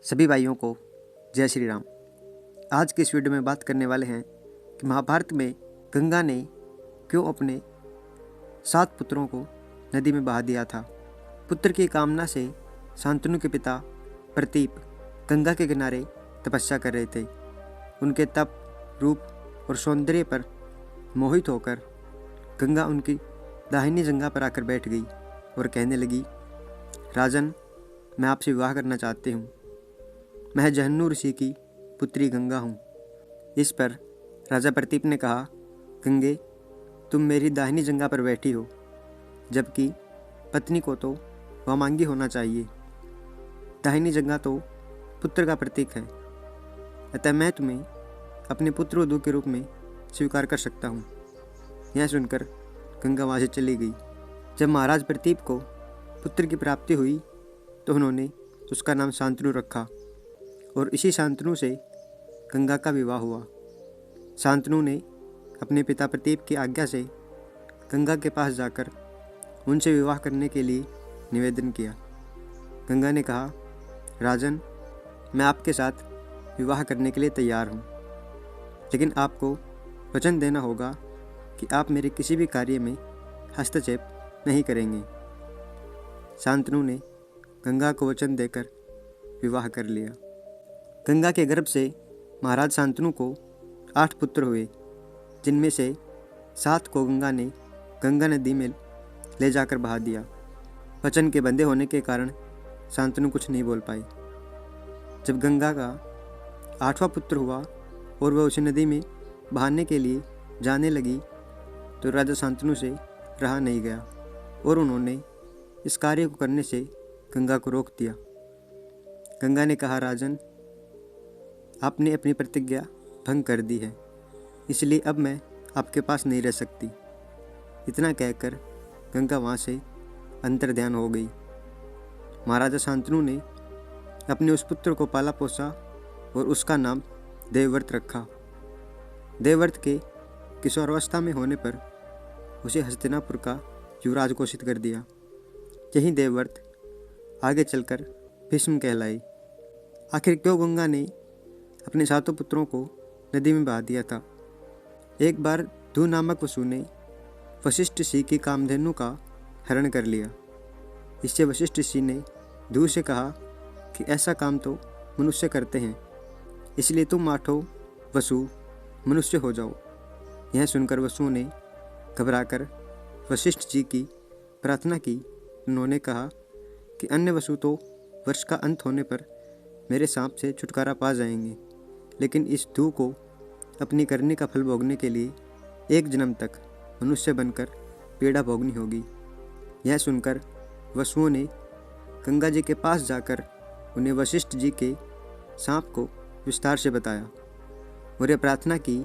सभी भाइयों को जय श्री राम। आज की इस वीडियो में बात करने वाले हैं कि महाभारत में गंगा ने क्यों अपने 7 पुत्रों को नदी में बहा दिया था। पुत्र की कामना से शांतनु के पिता प्रतीप गंगा के किनारे तपस्या कर रहे थे। उनके तप, रूप और सौंदर्य पर मोहित होकर गंगा उनकी दाहिनी जंघा पर आकर बैठ गई और कहने लगी, राजन, मैं आपसे विवाह करना चाहती हूँ। मैं जहन्नु ऋषि की पुत्री गंगा हूँ। इस पर राजा प्रतीप ने कहा, गंगे, तुम मेरी दाहिनी जंघा पर बैठी हो, जबकि पत्नी को तो वामांगी होना चाहिए। दाहिनी जंघा तो पुत्र का प्रतीक है, अतः मैं तुम्हें अपने पुत्र वधू के रूप में स्वीकार कर सकता हूँ। यह सुनकर गंगा वहाँ से चली गई। जब महाराज प्रतीप को पुत्र की प्राप्ति हुई तो उन्होंने उसका नाम शांतनु रखा और इसी शांतनु से गंगा का विवाह हुआ। शांतनु ने अपने पिता प्रतीप की आज्ञा से गंगा के पास जाकर उनसे विवाह करने के लिए निवेदन किया। गंगा ने कहा, राजन, मैं आपके साथ विवाह करने के लिए तैयार हूँ, लेकिन आपको वचन देना होगा कि आप मेरे किसी भी कार्य में हस्तक्षेप नहीं करेंगे। शांतनु ने गंगा को वचन देकर विवाह कर लिया। गंगा के गर्भ से महाराज शांतनु को 8 पुत्र हुए, जिनमें से 7 को गंगा ने गंगा नदी में ले जाकर बहा दिया। वचन के बंधे होने के कारण शांतनु कुछ नहीं बोल पाई। जब गंगा का 8वां पुत्र हुआ और वह उसे नदी में बहाने के लिए जाने लगी तो राजा शांतनु से रहा नहीं गया और उन्होंने इस कार्य को करने से गंगा को रोक दिया। गंगा ने कहा, राजन, आपने अपनी प्रतिज्ञा भंग कर दी है, इसलिए अब मैं आपके पास नहीं रह सकती। इतना कहकर गंगा वहाँ से अंतर्ध्यान हो गई। महाराजा शांतनु ने अपने उस पुत्र को पाला पोसा और उसका नाम देवव्रत रखा। देवव्रत के किशोरावस्था में होने पर उसे हस्तिनापुर का युवराज घोषित कर दिया। यही देवव्रत आगे चलकर भीष्म कहलाए। आखिर क्यों गंगा ने अपने 7 पुत्रों को नदी में बहा दिया था? एक बार धू नामक वसु ने वशिष्ठ ऋषि की कामधेनु का हरण कर लिया। इससे वशिष्ठ ऋषि ने धू से कहा कि ऐसा काम तो मनुष्य करते हैं, इसलिए तुम 8 वसु मनुष्य हो जाओ। यह सुनकर वसु ने घबराकर वशिष्ठ जी की प्रार्थना की। उन्होंने कहा कि अन्य वसु तो वर्ष का अंत होने पर मेरे सांप से छुटकारा पा जाएंगे, लेकिन इस धू को अपनी करनी का फल भोगने के लिए 1 जन्म तक मनुष्य बनकर पीड़ा भोगनी होगी। यह सुनकर वसुओं ने गंगा जी के पास जाकर उन्हें वशिष्ठ जी के सांप को विस्तार से बताया और यह प्रार्थना की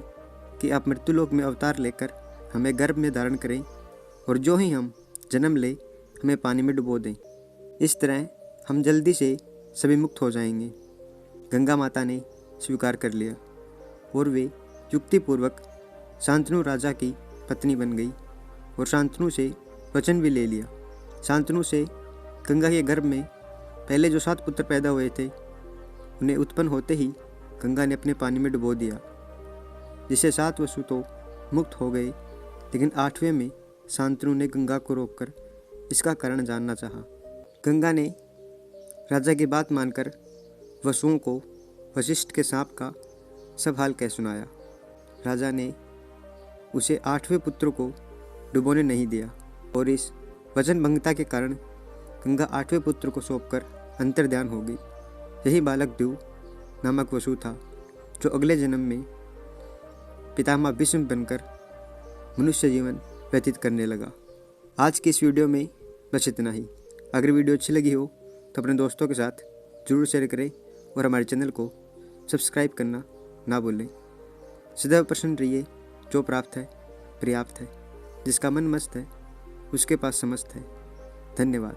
कि आप मृत्युलोक में अवतार लेकर हमें गर्भ में धारण करें और जो ही हम जन्म ले हमें पानी में डुबो दें। इस तरह हम जल्दी से सभी मुक्त हो जाएंगे। गंगा माता ने स्वीकार कर लिया और वे युक्तिपूर्वक शांतनु राजा की पत्नी बन गई और शांतनु से वचन भी ले लिया। शांतनु से गंगा के गर्भ में पहले जो 7 पुत्र पैदा हुए थे, उन्हें उत्पन्न होते ही गंगा ने अपने पानी में डुबो दिया, जिससे 7 वसु तो मुक्त हो गए, लेकिन 8वें में शांतनु ने गंगा को रोककर इसका कारण जानना चाहा। गंगा ने राजा की बात मानकर वसुओं को वशिष्ठ के सांप का सब हाल कह सुनाया। राजा ने उसे 8वें पुत्र को डुबोने नहीं दिया और इस वचन भंगता के कारण गंगा 8वें पुत्र को सौंपकर अंतर्ध्यान हो गई। यही बालक ध्रुव नामक वसु था, जो अगले जन्म में पितामह भीष्म बनकर मनुष्य जीवन व्यतीत करने लगा। आज की इस वीडियो में बस इतना ही। अगर वीडियो अच्छी लगी हो तो अपने दोस्तों के साथ ज़रूर शेयर करें और हमारे चैनल को सब्सक्राइब करना ना भूलें। सदैव प्रसन्न रहिए। जो प्राप्त है पर्याप्त है, जिसका मन मस्त है उसके पास समस्त है। धन्यवाद।